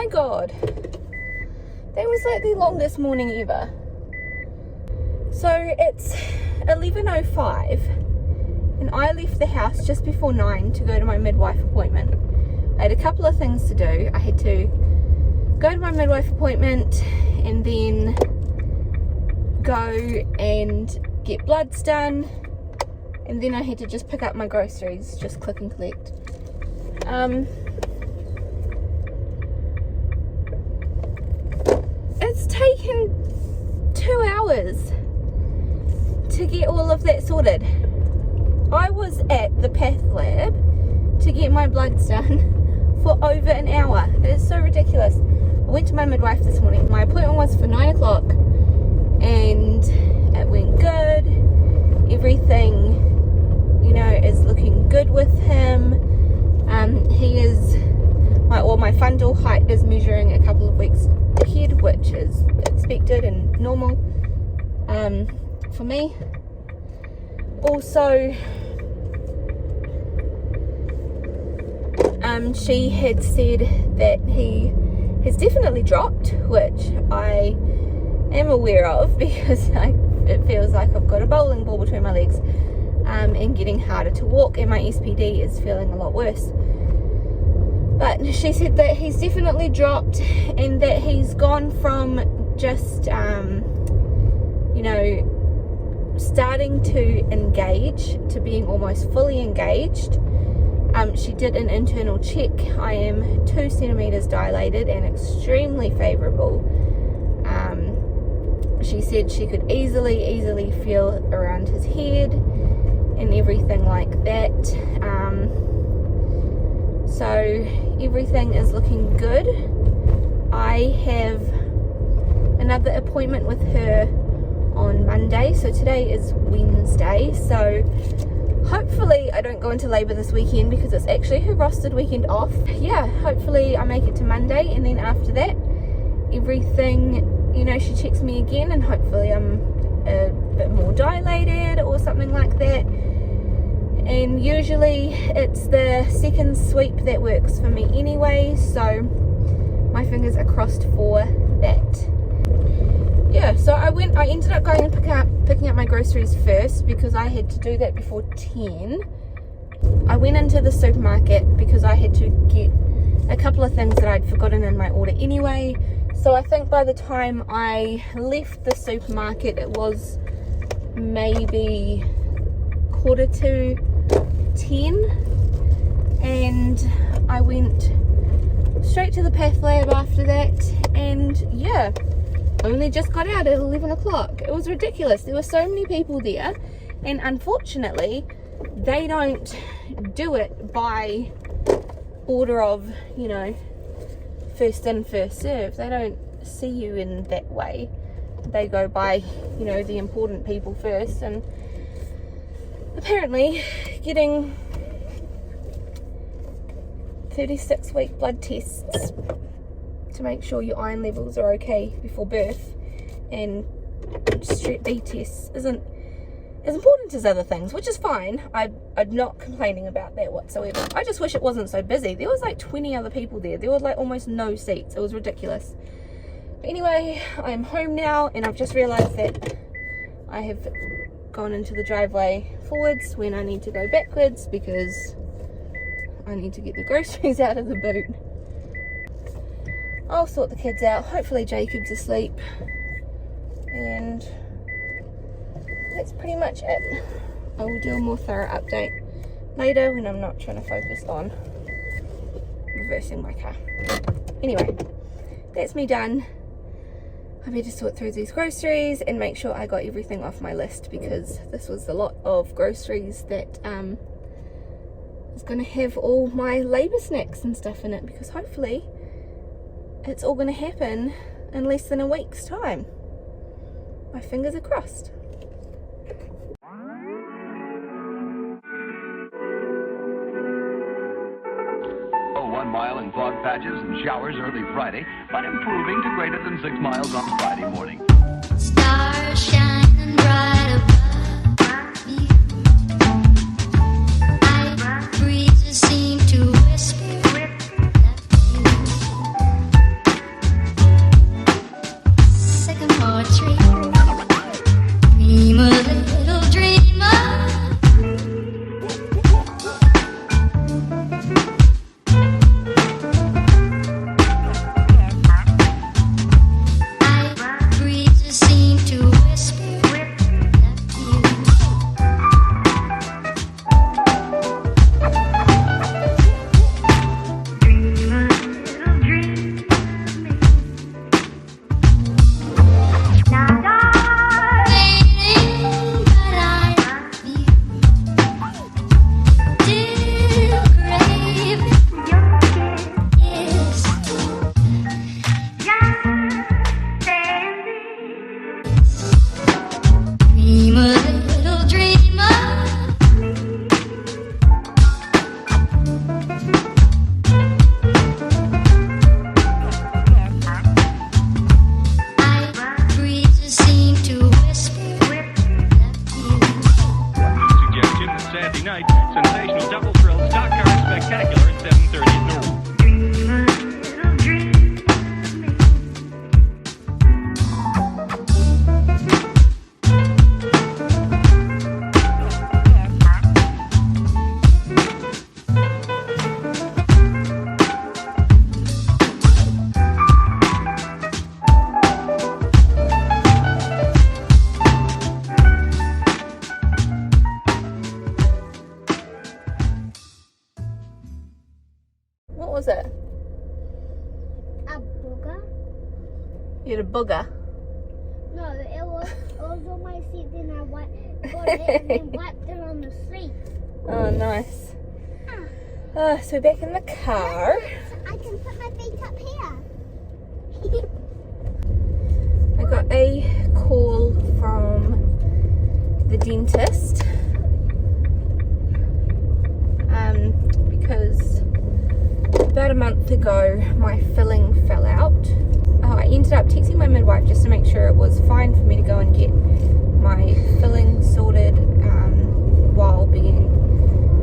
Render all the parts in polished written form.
my god, that was like the longest morning ever. So it's 11:05 and I left the house just before 9 to go to my midwife appointment. I had a couple of things to do. I had to go to my midwife appointment and then go and get bloods done, and then I had to just pick up my groceries, just click and collect. It's taken 2 hours to get all of that sorted. I was at the path lab to get my bloods done for over an hour. It is so ridiculous. I went to my midwife this morning. My appointment was for 9 o'clock and it went good. Everything, you know, is looking good with him. He is, my fundal height is measuring a couple of weeks ahead, which is expected and normal for me. Also, she had said that he has definitely dropped, which I am aware of because it feels like I've got a bowling ball between my legs, and getting harder to walk, and my SPD is feeling a lot worse. But she said that he's definitely dropped and that he's gone from just, you know, starting to engage to being almost fully engaged. She did an internal check. I am 2 centimeters dilated and extremely favorable. She said she could easily feel around his head and everything like that. So everything is looking good. I have another appointment with her on Monday, so today is Wednesday, so hopefully I don't go into labour this weekend because it's actually her rostered weekend off. Yeah, hopefully I make it to Monday, and then after that everything, you know, she checks me again and hopefully I'm a bit more dilated or something like that. And usually it's the second sweep that works for me anyway, so my fingers are crossed for that. Yeah, so I ended up going and picking up my groceries first because I had to do that before 10. I went into the supermarket because I had to get a couple of things that I'd forgotten in my order anyway. So I think by the time I left the supermarket it was maybe 9:45, and I went straight to the path lab after that, and yeah, only just got out at 11 o'clock. It was ridiculous. There were so many people there, and unfortunately they don't do it by order of, you know, first in first serve. They don't see you in that way. They go by, you know, the important people first, and apparently getting 36-week blood tests to make sure your iron levels are okay before birth and strep B tests isn't as important as other things, which is fine. I'm not complaining about that whatsoever. I just wish it wasn't so busy. There was like 20 other people there. There was like almost no seats. It was ridiculous. But anyway, I'm home now, and I've just realized that I have gone into the driveway forwards when I need to go backwards because I need to get the groceries out of the boot. I'll sort the kids out. Hopefully Jacob's asleep, and that's pretty much it. I will do a more thorough update later when I'm not trying to focus on reversing my car. Anyway, that's me done. I better sort through these groceries and make sure I got everything off my list, because this was a lot of groceries that is going to have all my labour snacks and stuff in it, because hopefully it's all going to happen in less than a week's time. My fingers are crossed. Oh, 1 mile in fog patches and showers early Friday, but improving to greater than 6 miles on Friday morning. Stars shining bright above me. Night breezes seem to whisper that you was it? A booger? You had a booger. No, it was on my seat, then I got it and then wiped it on the seat. Oh, nice. So we're back in the car. I can put my feet up here. I got a call from the dentist because about a month ago my filling fell out. I ended up texting my midwife just to make sure it was fine for me to go and get my filling sorted while being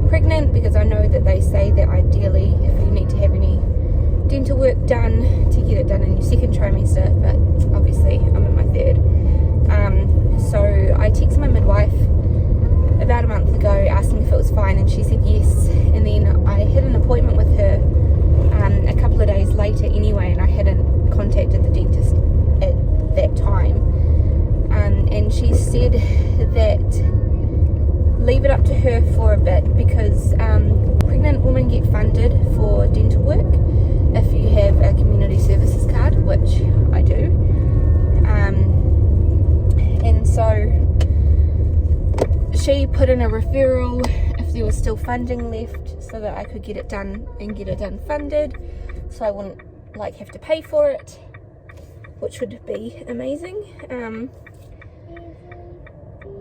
pregnant, because I know that they say that ideally if you need to have any dental work done, to get it done in your second trimester, but obviously I'm in my third. So I texted my midwife about a month ago asking if it was fine, and she said yes, and then I had an appointment with her a couple of days later anyway, and I hadn't contacted the dentist at that time, and she said that leave it up to her for a bit, because pregnant women get funded for dental work if you have a community services card, which I do, and so she put in a referral if there was still funding left so that I could get it done and get it done funded, so I wouldn't like have to pay for it, which would be amazing.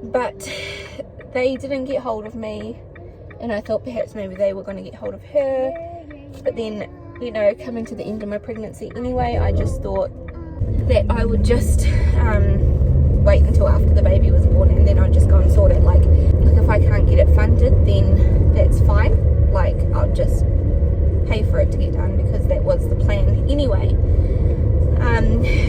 But they didn't get hold of me, and I thought perhaps maybe they were going to get hold of her, but then, you know, coming to the end of my pregnancy anyway, I just thought that I would just wait until after the baby was born, and then I'd just go and sort it. Like if I can't get it funded, then that's fine, like I'll just pay for it to get done, because that was the plan anyway.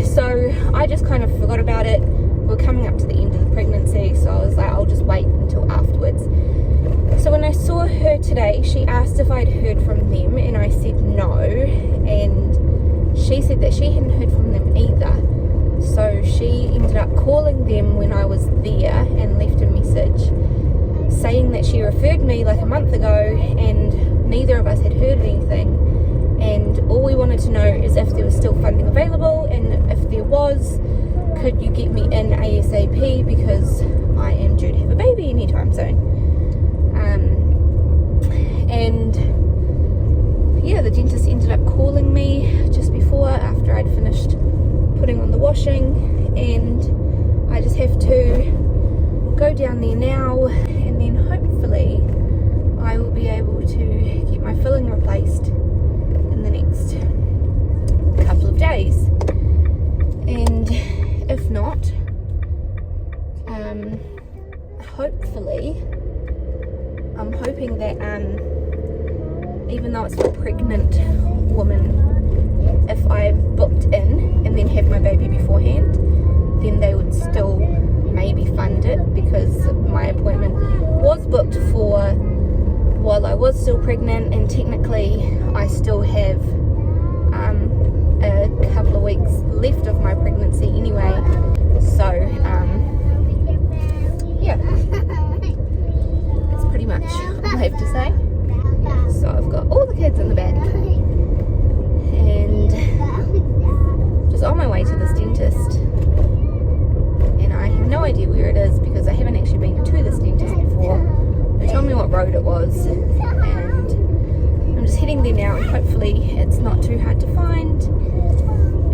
So I just kind of forgot about it. We're coming up to the end of the pregnancy, so I was like, I'll just wait until afterwards. So when I saw her today, she asked if I'd heard from them, and I said no, and she said that she hadn't heard from them either. So she ended up calling them when I was there and left a message saying that she referred me like a month ago, and neither of us had heard anything, and all we wanted to know is if there was still funding available, and if there was, could you get me in ASAP, because I am due to have a baby anytime soon. And yeah, the dentist ended up calling me just before, after I'd finished putting on the washing, and I just have to go down there now, and then hopefully I will be able to get my filling replaced in the next couple of days. And if not, hopefully, I'm hoping that even though it's for a pregnant woman, if I booked in and then have my baby beforehand, then they would still maybe fund it, because my appointment was booked for while I was still pregnant, and technically I still have a couple of weeks left of my pregnancy anyway, so yeah, that's pretty much all I have to say. So I've got all the kids in the back, and just on my way to this dentist, and I have no idea where it is, because I haven't actually been to this dentist before. They told me what road it was, and I'm just heading there now, and hopefully it's not too hard to find,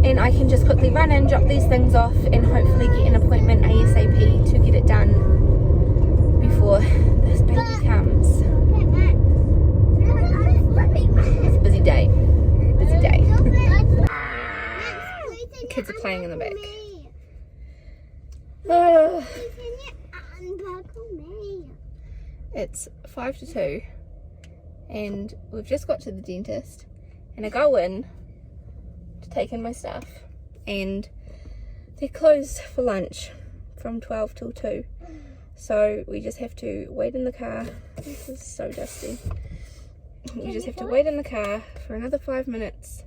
and I can just quickly run in, drop these things off, and hopefully get an appointment ASAP to get it done before this baby comes. It's a busy day. Busy day. The kids are playing in the back. It's 5 to 2, and we've just got to the dentist, and I go in to take in my stuff, and they're closed for lunch from 12 till 2, so we just have to wait in the car. This is so dusty. We just have to wait in the car for another 5 minutes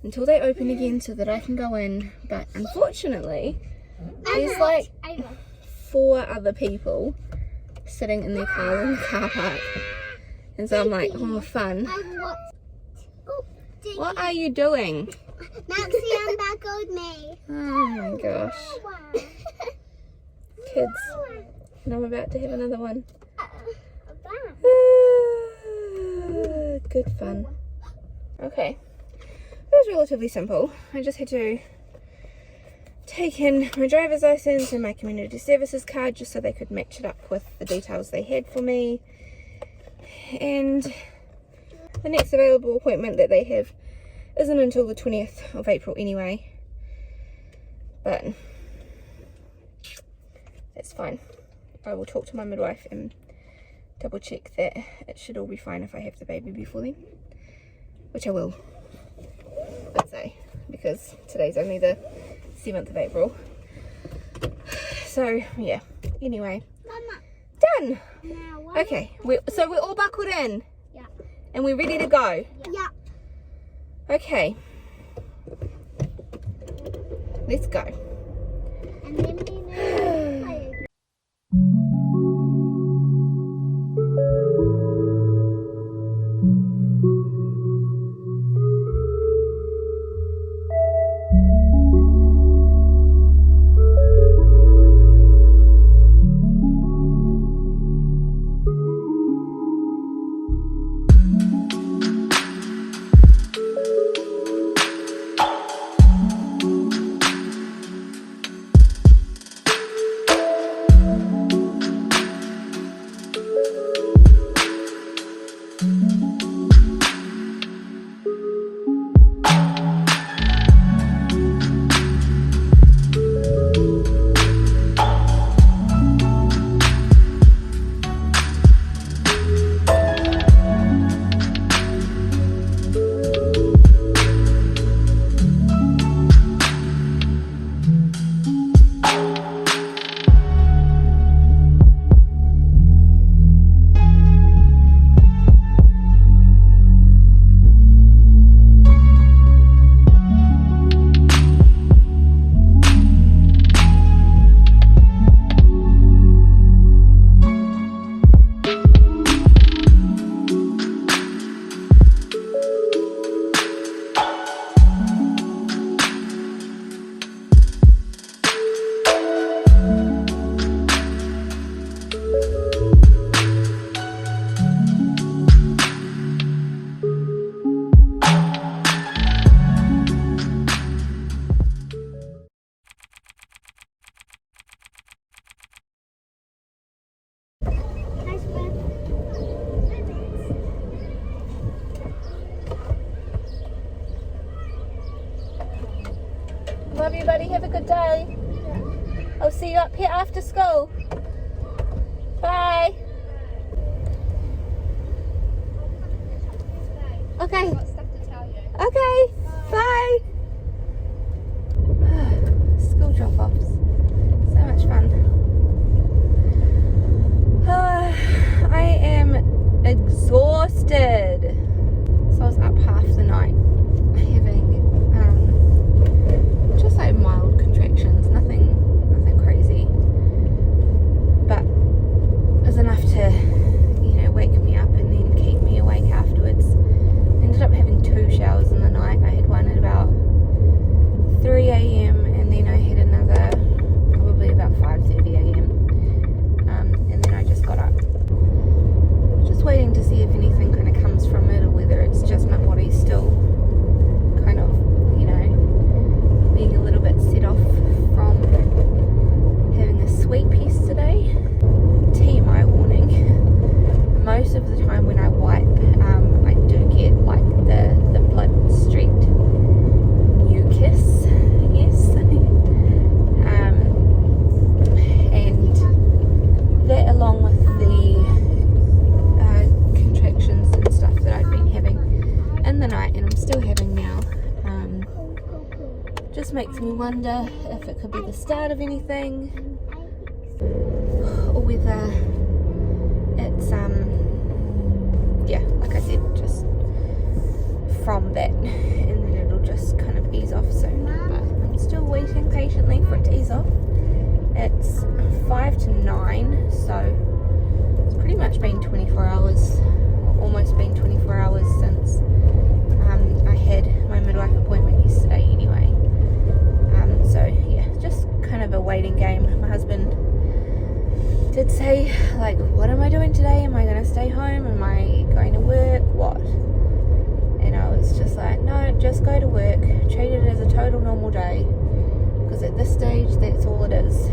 until they open again so that I can go in, but unfortunately there's like 4 other people sitting in their car in the car park, and so I'm like, oh, fun. What are you doing? Maxie, I'm back with me. Oh my gosh. Kids. And I'm about to have another one. Good fun. Okay. It was relatively simple. I just had to take in my driver's license and my community services card just so they could match it up with the details they had for me. And the next available appointment that they have isn't until the 20th of April anyway. But that's fine. I will talk to my midwife and double check that it should all be fine if I have the baby before then. Which I will. Let's say. Because today's only the 7th of April. So, yeah. Anyway. Mama. Done! Now, what? Okay. So we're all buckled in? Yeah. And we're ready to go? Yeah. Okay. Let's go. And then we know. Love you, buddy. Have a good day. I'll see you up here after school. Bye. Okay. Got stuff to tell you. Okay. Bye. School drop-offs. So much fun. I am exhausted. So I was up half the night having just like mild contractions, nothing crazy, but it was enough to, wake me up and then keep me awake afterwards. I ended up having 2 showers in the night. I had one at about 3 a.m. and then I had another probably about 5:30 a.m. And then I just got up. Just waiting to see if anything kind of comes from it or whether it's just my body still kind of, being a little bit set off from having a sweep yesterday. TMI warning. Most of the time when I wipe, I do get like the blood streaked mucus, I guess. And that along with the contractions and stuff that I've been having in the night and I'm still having now, just makes me wonder if it could be the start of anything or whether it's like I said, just from that, and then it'll just kind of ease off soon. But I'm still waiting patiently for it to ease off. It's 5 to 9, so it's pretty much been 24 hours, or almost been 24 hours since today? Am I going to stay home? Am I going to work? What? And I was just like, no, just go to work. Treat it as a total normal day. Because at this stage, that's all it is.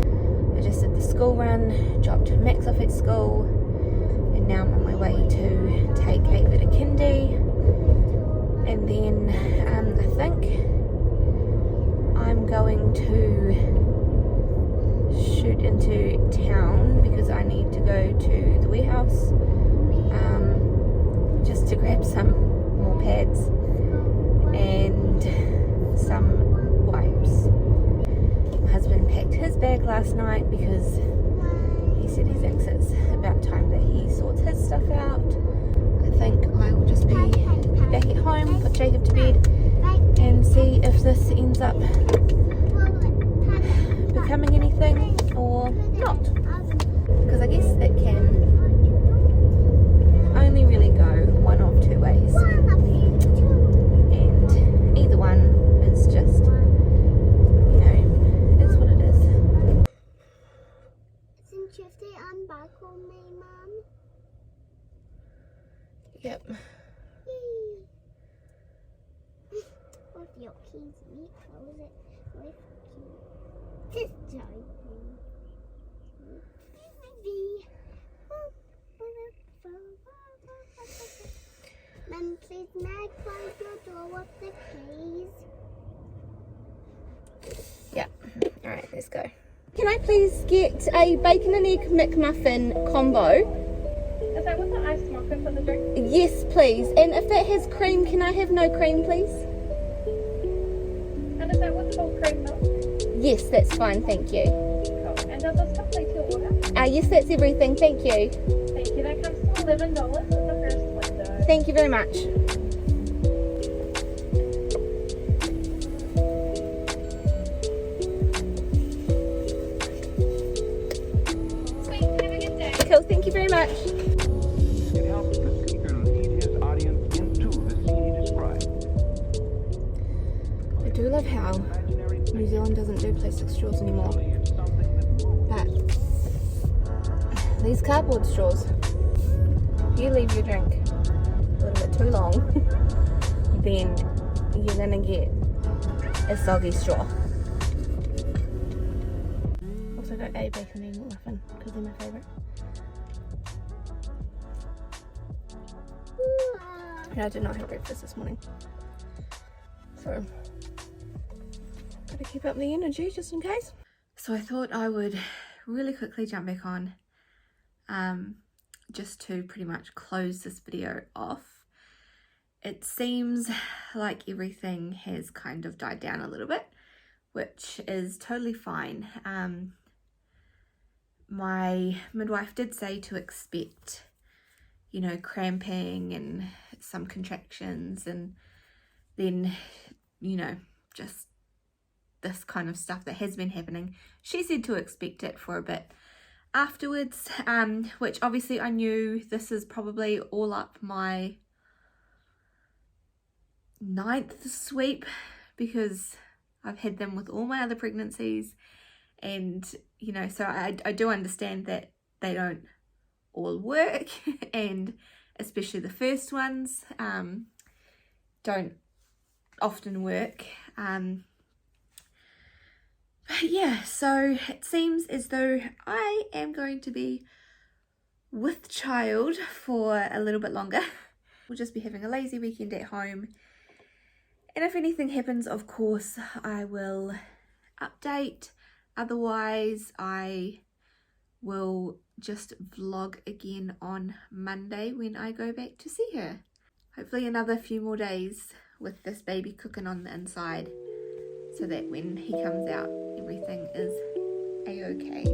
I just did the school run, dropped Max off at school, and now I'm on my way to take Ava to kindy. And then I think I'm going to shoot into town because I need to go to the warehouse just to grab some more pads and some wipes. My husband packed his bag last night because he said he thinks it's about time that he sorts his stuff out. I think I will just be back at home, put Jacob to bed, and see if this ends up becoming anything or not. Because I guess it can only really go one of two ways. And either one is just, you know, is what it is. Isn't Tuesday on back on me, Mum? Yep. With your keys, we close it with keys. This joy. Mum, please may I close your door with the keys? Yep. Alright, let's go. Can I please get a bacon and egg McMuffin combo? Is that with the iced mocha for the drink? Yes, please. And if that has cream, can I have no cream, please? And is that with full cream milk? Yes, that's fine, thank you. Cool. And does this complete your order? Yes, that's everything, thank you. Thank you. That comes to $11 with the first window. Thank you very much. Sweet. Have a good day. Cool, thank you very much. It helps the speaker lead his audience into the scene he described. I do love how New Zealand doesn't do plastic straws anymore. But these cardboard straws, you leave your drink a little bit too long, then you're gonna get a soggy straw. Also got a bacon and egg muffin because they're my favourite. And I did not have breakfast this morning, so gotta keep up the energy just in case. So I thought I would really quickly jump back on just to pretty much close this video off. It seems like everything has kind of died down a little bit, which is totally fine. My midwife did say to expect, you know, cramping and some contractions, and then, you know, just this kind of stuff that has been happening. She said to expect it for a bit afterwards, which obviously I knew. This is probably all up my 9th sweep because I've had them with all my other pregnancies, and you know, so I do understand that they don't all work, and especially the first ones don't often work. But yeah, so it seems as though I am going to be with child for a little bit longer. We'll just be having a lazy weekend at home, and if anything happens, of course I will update. Otherwise I will just vlog again on Monday when I go back to see her. Hopefully another few more days with this baby cooking on the inside, so that when he comes out everything is a-okay.